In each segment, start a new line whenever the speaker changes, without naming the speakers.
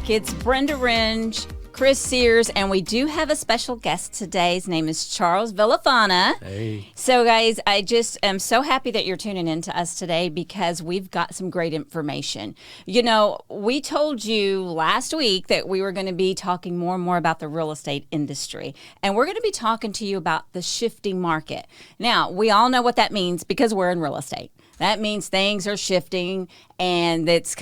back. It's Brenda Ringe, Chris Sears, and we do have a special guest today. His name is Charles Villafana.
Hey.
So, guys, I just am so happy that you're tuning in to us today because we've got some great information. You know, we told you last week that we were going to be talking more and more about the real estate industry, and we're going to be talking to you about the shifting market. Now, we all know what that means because we're in real estate. That means things are shifting, and it's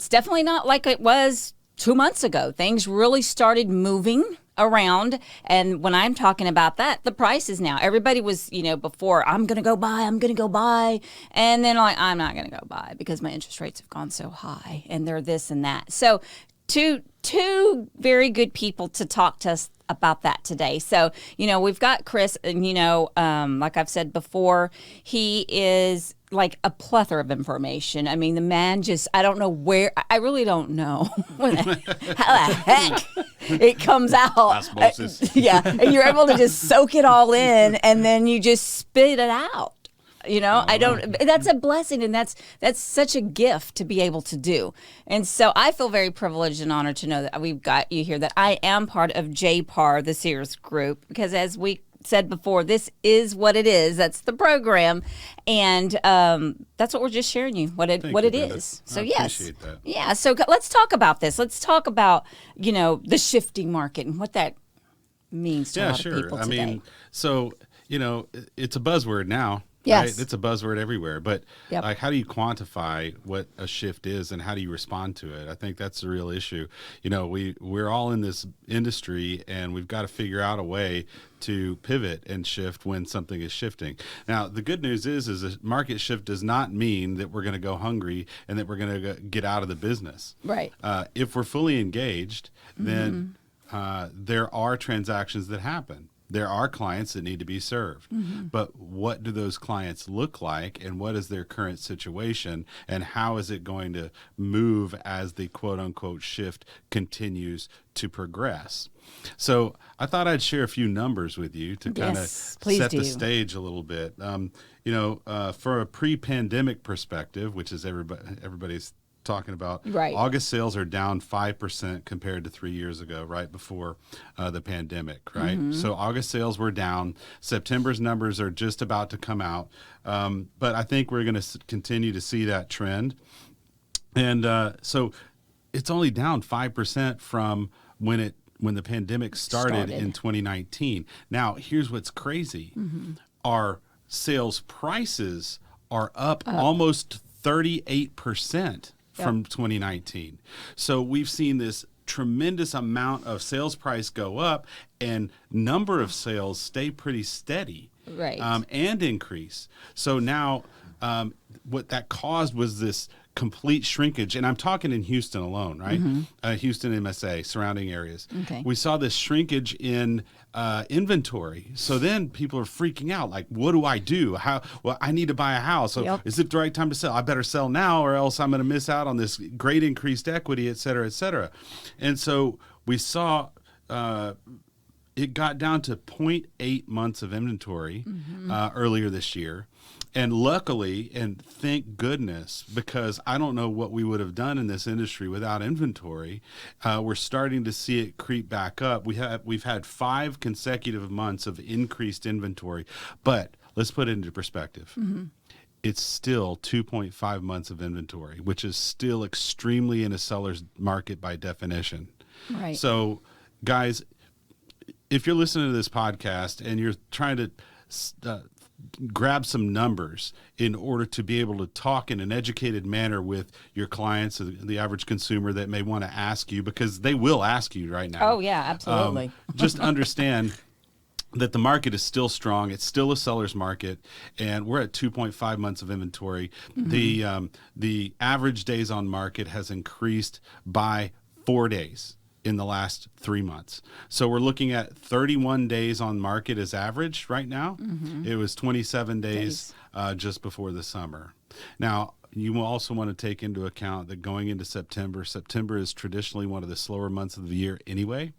definitely not like it was 2 months ago. Things really started moving around. And when I'm talking about that, the prices now, everybody was, before, I'm going to go buy. And then I'm not going to go buy because my interest rates have gone so high and they're this and that. So two very good people to talk to us about that today. So, we've got Chris, and, like I've said before, he is like a plethora of information. I mean, the man I don't know where, I really don't know how the heck it comes out.
Osmosis.
Yeah, and you're able to just soak it all in, and then you just spit it out. That's a blessing, and that's such a gift to be able to do. And so I feel very privileged and honored to know that we've got you here, that I am part of JPAR, the Sears Group, because as we said before, this is what it is. That's the program, and that's what we're just sharing you what it is. So yes,
appreciate that.
Yeah. So let's talk about this. Let's talk about the shifting market and what that means to a lot of people today.
I mean, so it's a buzzword now.
Yes.
Right? It's a buzzword everywhere, but
Yep.
like, how do you quantify what a shift is and how do you respond to it? I think that's the real issue. We're all in this industry, and we've got to figure out a way to pivot and shift when something is shifting. Now, the good news is a market shift does not mean that we're going to go hungry and that we're going to get out of the business.
Right.
If we're fully engaged, then there are transactions that happen. There are clients that need to be served, but what do those clients look like, and what is their current situation, and how is it going to move as the quote-unquote shift continues to progress? So I thought I'd share a few numbers with you to kind of set the stage a little bit. For a pre-pandemic perspective, which is everybody's talking about,
right.
August sales are down 5% compared to 3 years ago, right before the pandemic, right? So August sales were down. September's numbers are just about to come out, but I think we're going to continue to see that trend. And so it's only down 5% from when the pandemic started in 2019. Now, here's what's crazy. Our sales prices are up almost 38% from 2019. So we've seen this tremendous amount of sales price go up, and number of sales stay pretty steady,
right,
and increase. So now what that caused was this complete shrinkage, and I'm talking in Houston alone, right? Houston, MSA, surrounding areas.
Okay.
We saw this shrinkage in inventory. So then people are freaking out, like, what do I do? Well, I need to buy a house. So is it the right time to sell? I better sell now, or else I'm going to miss out on this great increased equity, et cetera, et cetera. And so we saw it got down to 0.8 months of inventory earlier this year. And luckily, and thank goodness, because I don't know what we would have done in this industry without inventory, we're starting to see it creep back up. We've had 5 consecutive months of increased inventory, but let's put it into perspective. It's still 2.5 months of inventory, which is still extremely in a seller's market by definition.
Right.
So, guys, if you're listening to this podcast and you're trying to grab some numbers in order to be able to talk in an educated manner with your clients, the average consumer that may want to ask you, because they will ask you right now.
Oh, yeah, absolutely.
Just understand that the market is still strong. It's still a seller's market, and we're at 2.5 months of inventory. The average days on market has increased by 4 days in the last 3 months. So we're looking at 31 days on market as average right now. It was 27 days just before the summer. Now, you will also want to take into account that going into September is traditionally one of the slower months of the year anyway.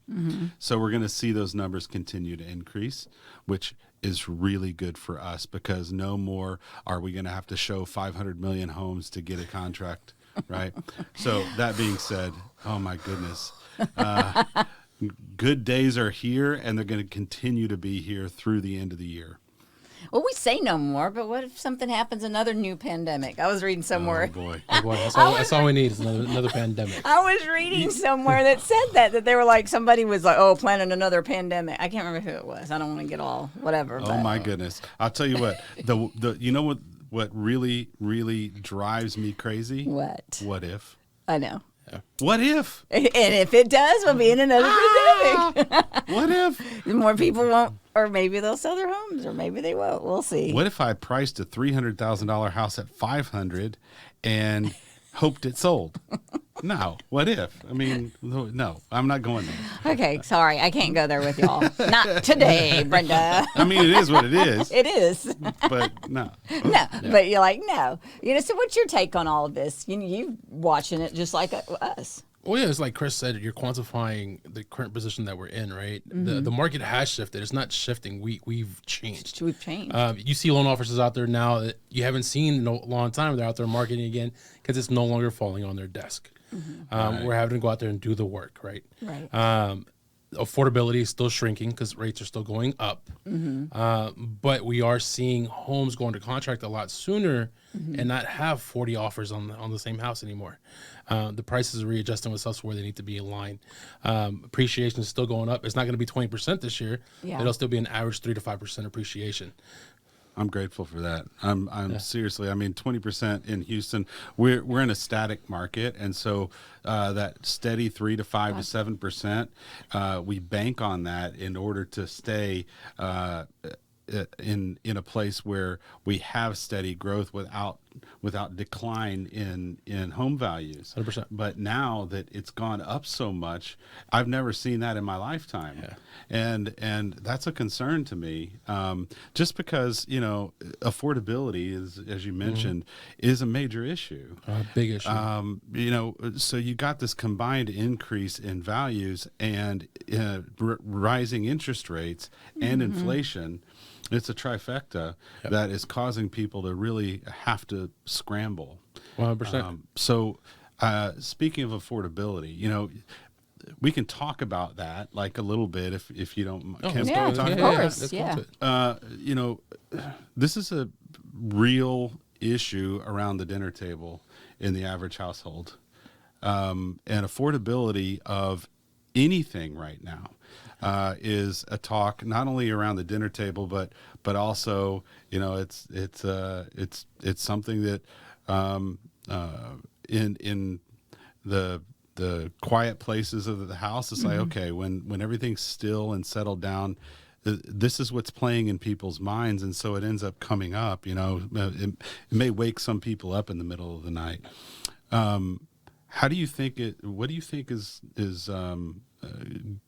So we're going to see those numbers continue to increase, which is really good for us, because no more are we going to have to show 500 million homes to get a contract right? So that being said, oh my goodness. Good days are here, and they're going to continue to be here through the end of the year.
Well, we say no more, but what if something happens, another new pandemic? I was reading somewhere.
Oh boy.
Oh, boy, that's all we need is another pandemic.
I was reading somewhere that said that they were like, somebody was like, oh, planning another pandemic. I can't remember who it was. I don't want to get all whatever.
Oh my goodness. I'll tell you what, the you know what really, really drives me crazy?
What?
What if?
I know.
What if?
And if it does, we'll be in another pandemic.
What if?
More people won't, or maybe they'll sell their homes, or maybe they won't. We'll see.
What if I priced a $300,000 house at $500,000 and hoped it sold? No. What if? I mean, no, I'm not going there.
Okay, sorry, I can't go there with y'all. Not today, Brenda.
I mean, it is what it is.
It is.
But no.
No, but you're like, no. So what's your take on all of this? You watching it just like us.
Well, yeah, it's like Chris said, you're quantifying the current position that we're in, right? The market has shifted. It's not shifting. We've changed.
We've changed.
You see loan officers out there now that you haven't seen in a long time. They're out there marketing again because it's no longer falling on their desk.
Right.
We're having to go out there and do the work, right?
Right.
Affordability is still shrinking because rates are still going up. But we are seeing homes go into contract a lot sooner and not have 40 offers on the same house anymore. The prices are readjusting themselves where they need to be in line. Appreciation is still going up. It's not going to be 20% this year.
Yeah.
But it'll still be an average 3 to 5% appreciation.
I'm grateful for that. I'm seriously. I mean, 20% in Houston. We're in a static market, and so that steady 3 to 5 to 7%. We bank on that in order to stay in a place where we have steady growth without decline in home values.
100%.
But now that it's gone up so much, I've never seen that in my lifetime.
Yeah.
And that's a concern to me. Just because, affordability is, as you mentioned, is a major issue.
Big issue.
So you got this combined increase in values and rising interest rates and inflation. It's a trifecta that is causing people to really have to scramble.
100%.
So speaking of affordability, we can talk about that like a little bit if you don't. Can
yeah,
we talk
of
about
course.
that?
Yeah.
This is a real issue around the dinner table in the average household, and affordability of anything right now. Is a talk not only around the dinner table, but also it's something that in the quiet places of the house, it's like, okay, when everything's still and settled down, this is what's playing in people's minds, and so it ends up coming up. It may wake some people up in the middle of the night. How do you think what do you think is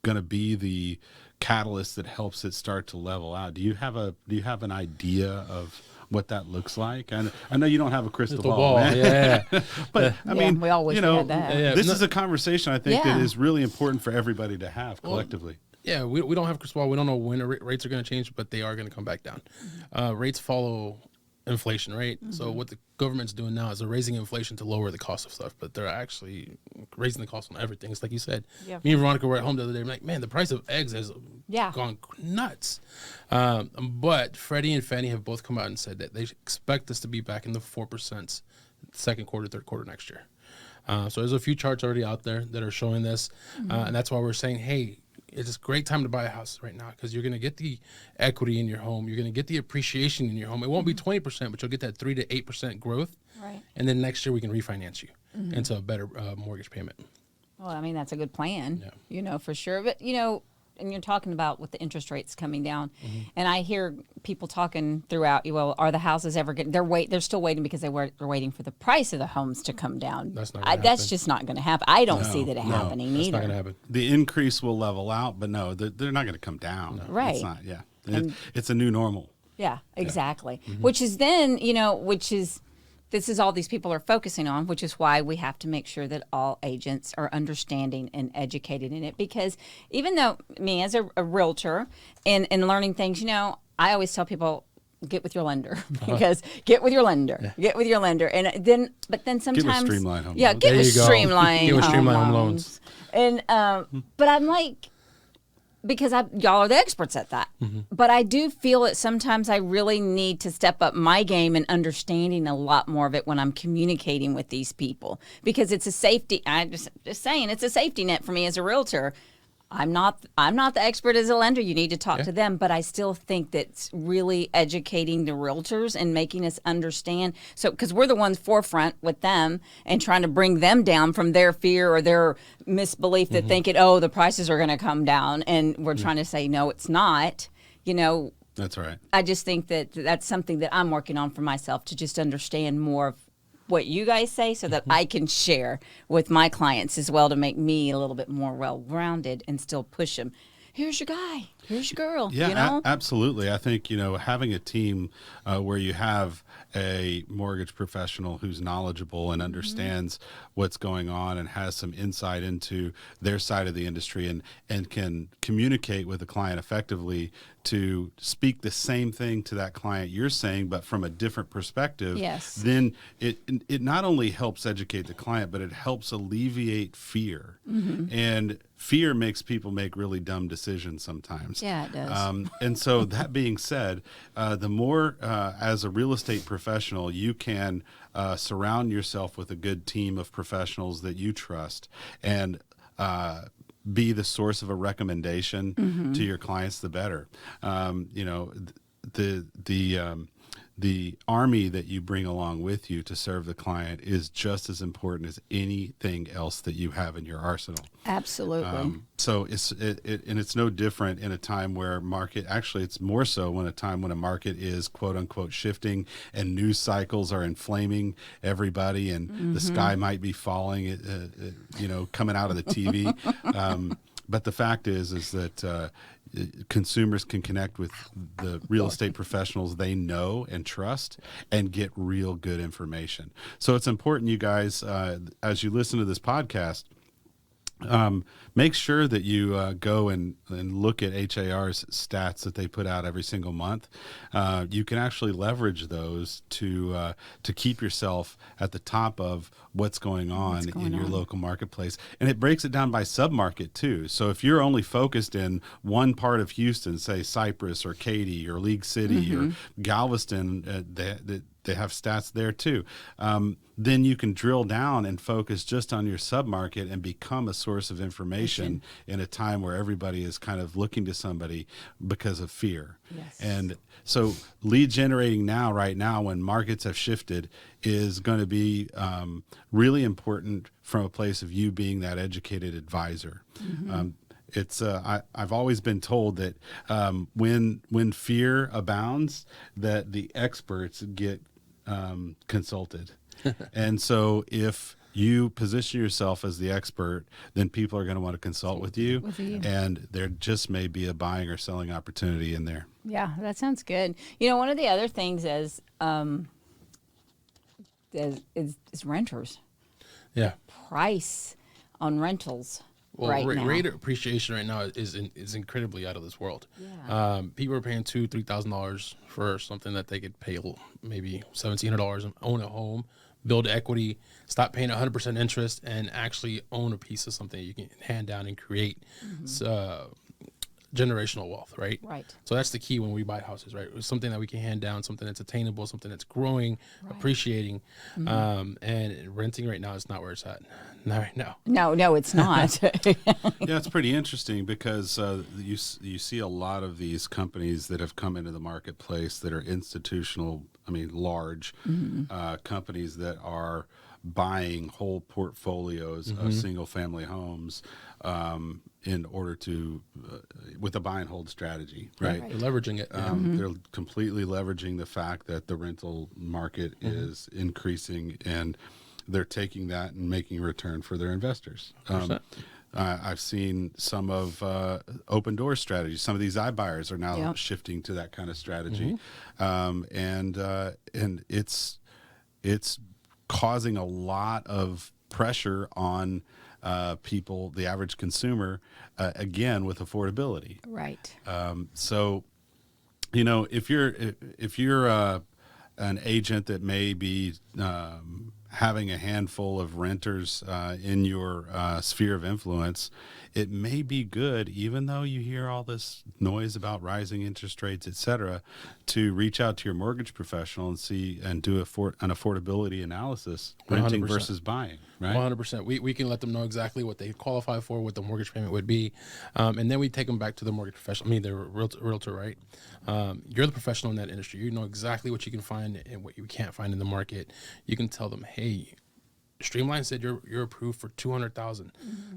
going to be the catalyst that helps it start to level out? Do you have an idea of what that looks like? I know you don't have a crystal ball, man.
Yeah.
But I mean,
we all wish we had that.
This is a conversation I think that
Yeah.
is really important for everybody to have collectively.
Yeah, we don't have a crystal ball. We don't know when rates are going to change, but they are going to come back down. Rates follow inflation, right? So what the government's doing now is they're raising inflation to lower the cost of stuff, but they're actually raising the cost on everything. It's like you said.
Yeah.
Me and Veronica were at home the other day. I'm like, man, the price of eggs has gone nuts. But Freddie and Fannie have both come out and said that they expect us to be back in the 4% second quarter, third quarter next year. So there's a few charts already out there that are showing this, and that's why we're saying, hey, it's a great time to buy a house right now because you're going to get the equity in your home. You're going to get the appreciation in your home. It won't be 20%, but you'll get that 3 to 8% growth.
Right.
And then next year we can refinance you into a better mortgage payment.
Well, I mean, that's a good plan,
Yeah.
For sure. But, and you're talking about with the interest rates coming down, and I hear people talking throughout, are the houses ever getting, they're still waiting because they're waiting for the price of the homes to come down.
That's not gonna
That's
happen.
just not going to happen. I don't see that happening
That's
either.
not going to happen.
The increase will level out, but no, they're not going to come down. No.
Right.
It's not, it's a new normal.
Yeah, exactly. Which is then, this is all these people are focusing on, which is why we have to make sure that all agents are understanding and educated in it. Because even though me as a realtor and learning things, I always tell people, get with your lender because get with your lender, and then sometimes
get with Streamline Home Loans.
Get with Streamline
Home Loans.
And but I'm like, because y'all are the experts at that. But I do feel that sometimes I really need to step up my game and understanding a lot more of it when I'm communicating with these people, because it's a safety. I'm just saying, it's a safety net for me as a realtor. I'm not the expert as a lender. You need to talk to them, but I still think that's really educating the realtors and making us understand. So, because we're the ones forefront with them and trying to bring them down from their fear or their misbelief that thinking, the prices are going to come down, and we're trying to say, no, it's not.
That's right.
I just think that that's something that I'm working on for myself, to just understand more of what you guys say, so that I can share with my clients as well, to make me a little bit more well-rounded and still push them. Here's your guy. Here's your girl.
Yeah, absolutely. I think, having a team where you have a mortgage professional who's knowledgeable and understands what's going on and has some insight into their side of the industry and can communicate with the client effectively to speak the same thing to that client you're saying, but from a different perspective, then it not only helps educate the client, but it helps alleviate fear. And fear makes people make really dumb decisions sometimes.
Yeah, it does.
And so that being said, the more as a real estate professional, you can surround yourself with a good team of professionals that you trust and be the source of a recommendation to your clients, the better. The army that you bring along with you to serve the client is just as important as anything else that you have in your arsenal.
Absolutely.
So it's no different in a time where it's more so when a market is quote unquote shifting and news cycles are inflaming everybody and the sky might be falling, coming out of the TV. But the fact is that consumers can connect with the real estate professionals they know and trust and get real good information. So it's important, you guys, as you listen to this podcast, make sure that you go and look at HAR's stats that they put out every single month. You can actually leverage those to keep yourself at the top of what's going on in your local marketplace. And it breaks it down by submarket too. So if you're only focused in one part of Houston, say Cypress or Katy or League City or Galveston, they have stats there too. Then you can drill down and focus just on your submarket and become a source of information in a time where everybody is kind of looking to somebody because of fear.
Yes.
And so lead generating right now, when markets have shifted, is going to be really important from a place of you being that educated advisor. I've always been told that when fear abounds, that the experts get consulted. And so if you position yourself as the expert, then people are going to want to consult with you. And there just may be a buying or selling opportunity in there.
Yeah, that sounds good. One of the other things is renters.
Yeah.
Price on rentals.
Well,
now.
Rate appreciation right now is incredibly out of this world.
Yeah.
People are paying $2,000-$3,000 for something that they could pay maybe $1,700 and own a home, build equity, stop paying 100% interest, and actually own a piece of something you can hand down and create generational wealth, right?
Right.
So that's the key when we buy houses, right? It's something that we can hand down, something that's attainable, something that's growing, appreciating, and renting right now is not where it's at. Not right now.
No, it's not.
Yeah, it's pretty interesting because you see a lot of these companies that have come into the marketplace that are institutional, large companies that are buying whole portfolios of single family homes in order to with a buy and hold strategy, right?
They're leveraging it.
They're completely leveraging the fact that the rental market is increasing, and they're taking that and making a return for their investors. I've seen some of open door strategies. Some of these iBuyers are now shifting to that kind of strategy, and it's causing a lot of pressure on people, the average consumer, again with affordability.
Right.
So if you're an agent that may be having a handful of renters in your sphere of influence, it may be good, even though you hear all this noise about rising interest rates, et cetera, to reach out to your mortgage professional and see and do an affordability analysis, renting
100%.
versus buying, right?
100%. We can let them know exactly what they qualify for, what the mortgage payment would be, and then we take them back to the mortgage professional. I mean, the realtor, right? You're the professional in that industry. You know exactly what you can find and what you can't find in the market. You can tell them, hey, Streamline said you're approved for $200,000.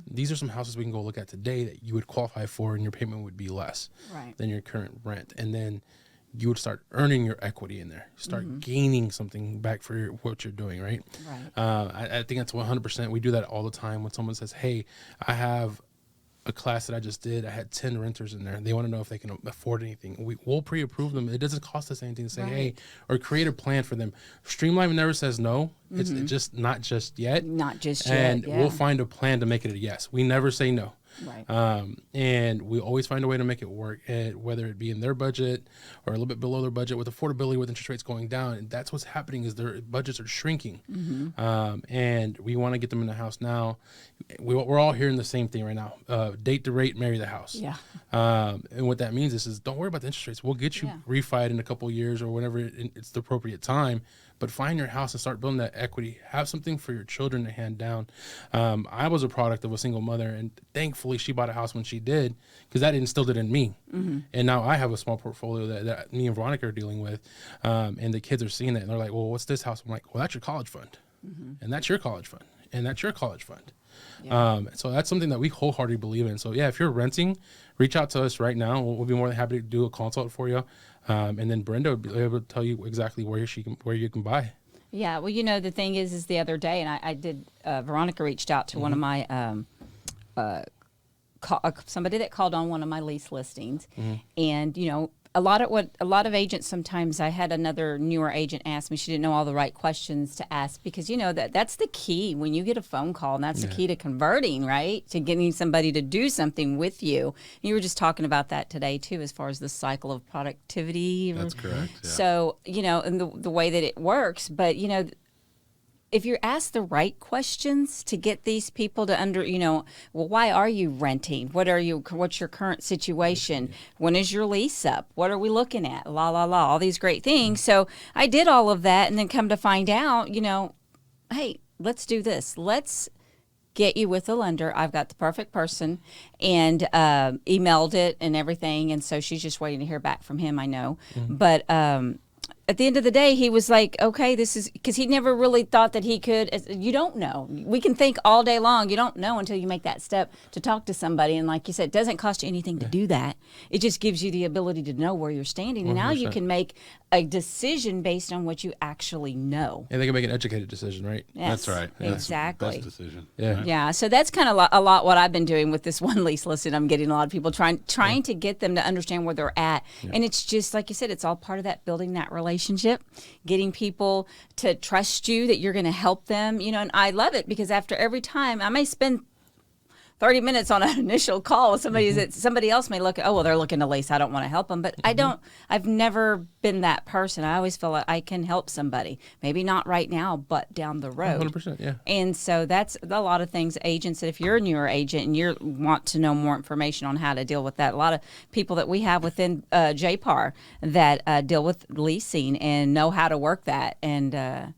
These are some houses we can go look at today that you would qualify for, and your payment would be less than your current rent. And then you would start earning your equity in there. Start gaining something back for what you're doing, right? I think that's 100%. We do that all the time when someone says, hey, I have a class that I just did. I had 10 renters in there. They want to know if they can afford anything. We'll pre-approve them. It doesn't cost us anything to say, hey, or create a plan for them. Streamline never says no. It's just not just yet.
Not just yet.
And we'll find a plan to make it a yes. We never say no. And we always find a way to make it work, and whether it be in their budget or a little bit below their budget, with affordability, with interest rates going down. And that's what's happening, is their budgets are shrinking. And we want to get them in the house now. We're all hearing the same thing right now. Date to rate, marry the house. And what that means is don't worry about the interest rates. We'll get you refied in a couple of years or whenever it's the appropriate time. But find your house and start building that equity. Have something for your children to hand down. I was a product of a single mother, and thankfully she bought a house when she did, because that instilled it in me. And now I have a small portfolio that me and Veronica are dealing with, and the kids are seeing it, and they're like, well, what's this house? I'm like, well, that's your college fund, and that's your college fund, and that's your college fund. So that's something that we wholeheartedly believe in. So if you're renting, reach out to us right now. We'll be more than happy to do a consult for you. And then Brenda would be able to tell you exactly where you can buy.
Yeah, well, the thing is the other day, and I did, Veronica reached out to one of my, somebody that called on one of my lease listings, and, a lot of agents, sometimes I had another newer agent ask me, she didn't know all the right questions to ask, because that's the key when you get a phone call, and that's the key to converting, right? To getting somebody to do something with you. You were just talking about that today too, as far as the cycle of productivity.
That's correct. Yeah.
So, and the way that it works, but if you're asked the right questions to get these people to why are you renting? What's your current situation? When is your lease up? What are we looking at? All these great things. So I did all of that, and then come to find out, hey, let's do this. Let's get you with a lender. I've got the perfect person, and emailed it and everything. And so she's just waiting to hear back from him, I know. But at the end of the day, he was like, okay, this is, because he never really thought that he could. You don't know. We can think all day long. You don't know until you make that step to talk to somebody. And like you said, it doesn't cost you anything to do that. It just gives you the ability to know where you're standing. 100%. And now you can make a decision based on what you actually know.
And they can make an educated decision, right?
Yes,
that's right.
Exactly.
That's the best decision.
Yeah.
Right?
Yeah. So that's kind of a lot what I've been doing with this one lease listing. I'm getting a lot of people trying to get them to understand where they're at. And it's just, like you said, it's all part of that building that relationship, getting people to trust you, that you're going to help them, and I love it, because after every time I may spend 30 minutes on an initial call with somebody that somebody else may look at, they're looking to lease, I don't want to help them. But I've never been that person. I always feel like I can help somebody. Maybe not right now, but down the road.
100%, yeah.
And so that's a lot of things, agents, that if you're a newer agent and you want to know more information on how to deal with that, a lot of people that we have within JPAR that deal with leasing and know how to work that. And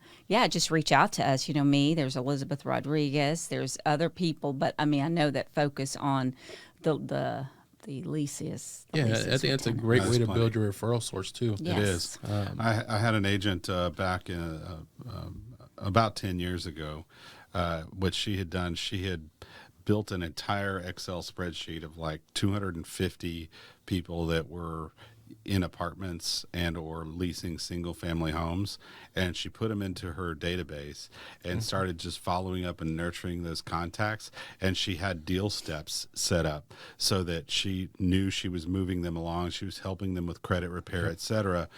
just reach out to us. Me, there's Elizabeth Rodriguez, there's other people, but I know that focus on the leases.
I think that's a great way to build your referral source too.
Yes.
It is. I had an agent back in about 10 years ago. What she had done, she had built an entire Excel spreadsheet of like 250 people that were in apartments and or leasing single family homes, and she put them into her database and started just following up and nurturing those contacts. And she had deal steps set up so that she knew she was moving them along, she was helping them with credit repair, etc.,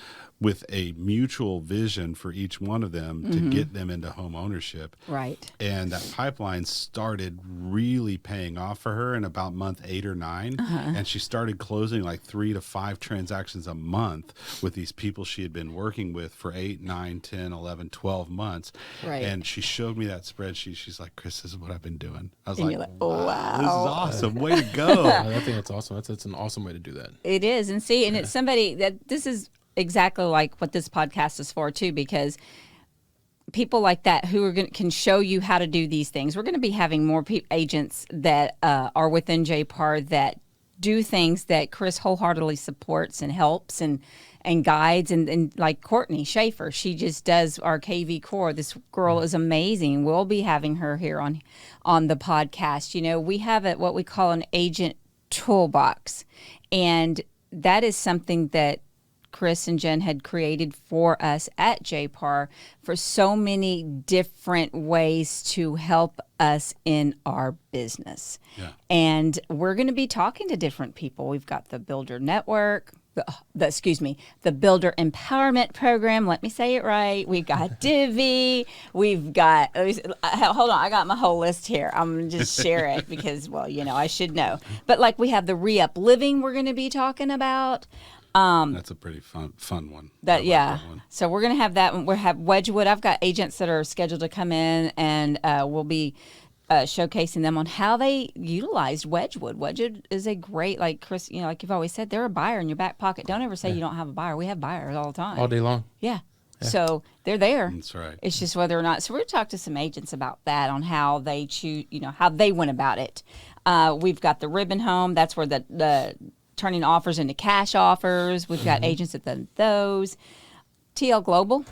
with a mutual vision for each one of them to get them into home ownership.
Right.
And that pipeline started really paying off for her in about month 8 or 9. And she started closing like 3 to 5 transactions transactions a month with these people she had been working with for 8, 9, 10, 11, 12 months.
Right.
And she showed me that spreadsheet. She's like, Chris, this is what I've been doing. I was
And
like,
you're like, oh, wow.
This is awesome. Way to go.
I think that's awesome. That's an awesome way to do that.
It is. And see, and it's somebody that this is exactly like what this podcast is for too, because people like that who are can show you how to do these things. We're going to be having more agents that are within JPAR that do things that Chris wholeheartedly supports and helps and guides, and like Courtney Schaefer, she just does our KV core. This girl is amazing. We'll be having her here on the podcast. You know, we have what we call an agent toolbox, and that is something that Chris and Jen had created for us at JPAR for so many different ways to help us in our business.
Yeah.
And we're going to be talking to different people. We've got the Builder Network, the Builder Empowerment Program. Let me say it right. We've got Divvy. We've got, hold on, I got my whole list here. I'm going to just share it because, well, you know, I should know. But like we have the Re-Up Living we're going to be talking about.
That's a pretty fun one.
That one. So we're going to have that one. We'll have Wedgwood. I've got agents that are scheduled to come in, and we'll be showcasing them on how they utilized Wedgwood. Wedgwood is a great, like Chris, you know, like you've always said, they're a buyer in your back pocket. Don't ever say you don't have a buyer. We have buyers all the time.
All day long.
Yeah. So they're there.
That's right.
It's just whether or not. So we're going to talk to some agents about that, on how they choose, you know, how they went about it. We've got the Ribbon Home. That's where the turning offers into cash offers. We've got agents at those. TL Global.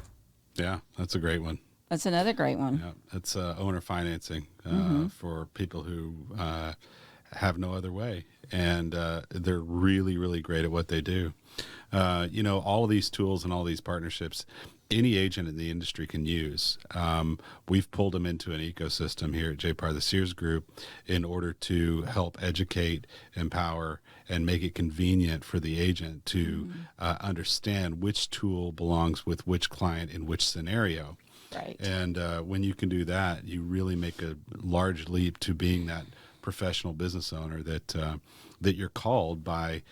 Yeah, that's a great one.
That's another great one.
Yeah, it's owner financing for people who have no other way, and they're really, really great at what they do. You know, all of these tools and all these partnerships, any agent in the industry can use. We've pulled them into an ecosystem here at JPAR, the Sears Group, in order to help educate, empower, and make it convenient for the agent to understand which tool belongs with which client in which scenario.
Right.
And when you can do that, you really make a large leap to being that professional business owner that you're called by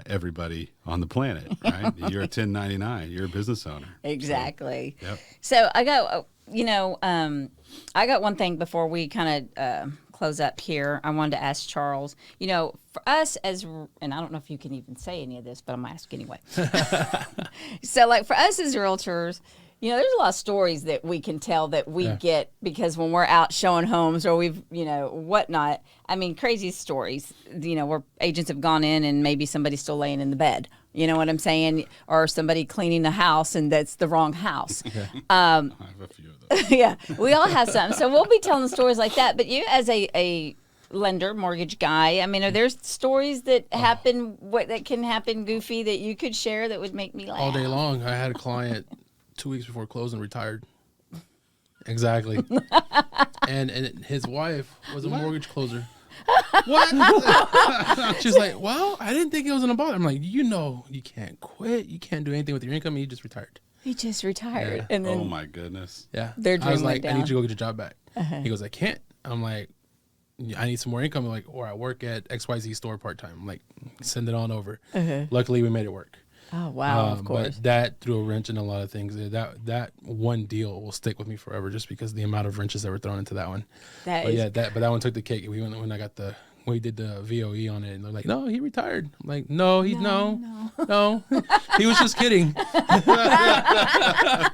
everybody on the planet, right? You're a 1099. You're a business owner.
Exactly.
So, yep.
So I got, I got one thing before we kind of close up here. I wanted to ask Charles, you know, for us and I don't know if you can even say any of this, but I'm going to ask anyway. So like for us as realtors, you know, there's a lot of stories that we can tell that we get because when we're out showing homes or we've, you know, whatnot. I mean, crazy stories, you know, where agents have gone in and maybe somebody's still laying in the bed. You know what I'm saying? Or somebody cleaning the house and that's the wrong house.
I have a few of those.
Yeah, we all have some. So we'll be telling stories like that. But you as a lender, mortgage guy, I mean, are there stories that happen, that can happen goofy that you could share that would make me laugh?
All day long. I had a client 2 weeks before closing retired. Exactly. and his wife was a mortgage closer. What? She's like, well, I didn't think it was gonna bother. I'm like, you know, you can't quit. You can't do anything with your income. And you just retired.
He just retired.
Yeah.
And then,
Oh my goodness.
Yeah.
Their dream
I was
went
like, I
down.
need you to go get your job back. He goes, I can't. I'm like, I need some more income. I'm like, or I work at XYZ store part time. I'm like, send it on over. Luckily, we made it work.
Oh, wow, of course.
But that threw a wrench in a lot of things. That one deal will stick with me forever, just because the amount of wrenches that were thrown into that one. But that one took the cake. We did the VOE on it, and they're like, "No, he retired." I'm like, "No, no, he was just kidding."
I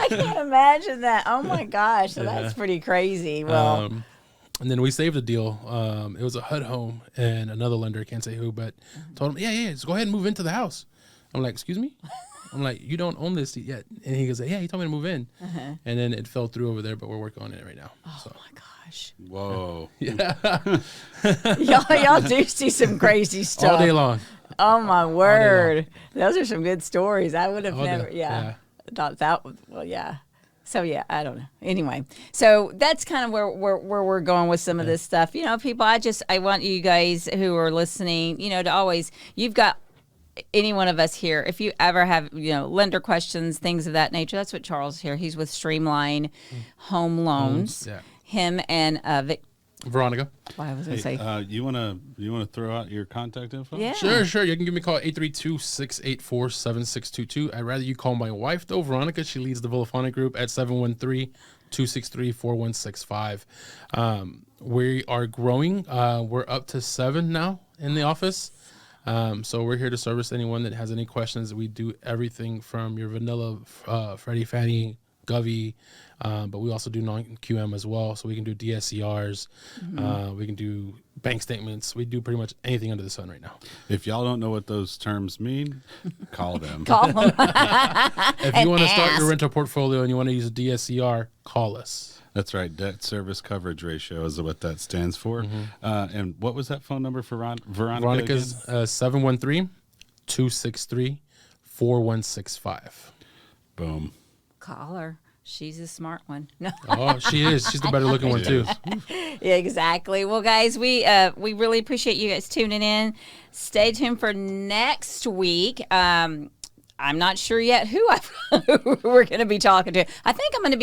can't imagine that. Oh my gosh, so that's pretty crazy. Well,
and then we saved a deal. It was a HUD home, and another lender, can't say who, but told him, "Yeah, just go ahead and move into the house." I'm like, "Excuse me?" I'm like, "You don't own this yet." And he goes, "Yeah, he told me to move in." And then it fell through over there, but we're working on it right now.
oh my gosh,
Whoa.
Yeah.
y'all do see some crazy stuff
All day long.
Oh my word, those are some good stories. I would have never, thought that. Well, yeah. So yeah, I don't know. Anyway, so that's kind of where we're going with some of this stuff. You know, people, I want you guys who are listening, you know, to always, you've got any one of us here, if you ever have, you know, lender questions, things of that nature, that's what Charles is here. He's with Streamline Home Loans.
Yeah.
Him and
Veronica.
Well, I was going to say.
You wanna throw out your contact info?
Yeah.
Sure. You can give me a call at 832-684-7622. I'd rather you call my wife, though, Veronica. She leads the Villafana group at 713-263-4165. We are growing. We're up to 7 now in the office. So we're here to service anyone that has any questions. We do everything from your vanilla Freddie, Fannie, Govy, but we also do non-QM as well. So we can do DSCRs. We can do bank statements. We do pretty much anything under the sun right now.
If y'all don't know what those terms mean, call them.
Call them.
If you want to start your rental portfolio and you want to use a DSCR, call us.
That's right. Debt service coverage ratio is what that stands for. And what was that phone number for Veronica?
Veronica's 713-263-4165.
Boom.
Call her. She's a smart one. No.
Oh, she is. She's the better looking one too.
Yeah, exactly. Well, guys, we really appreciate you guys tuning in. Stay tuned for next week. I'm not sure yet who we're going to be talking to. I think we're going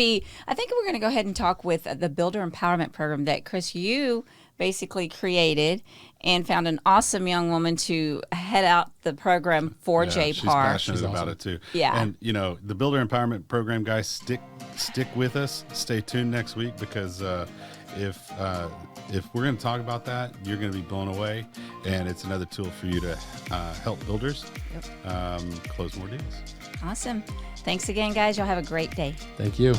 to go ahead and talk with the Builder Empowerment Program that Chris, you basically created and found an awesome young woman to head out the program for J
She's
Park.
passionate about it too.
Yeah.
And the Builder Empowerment Program guys, stick with us. Stay tuned next week because if we're going to talk about that, you're going to be blown away, and it's another tool for you to help builders close more deals.
Awesome. Thanks again, guys. Y'all have a great day.
Thank you.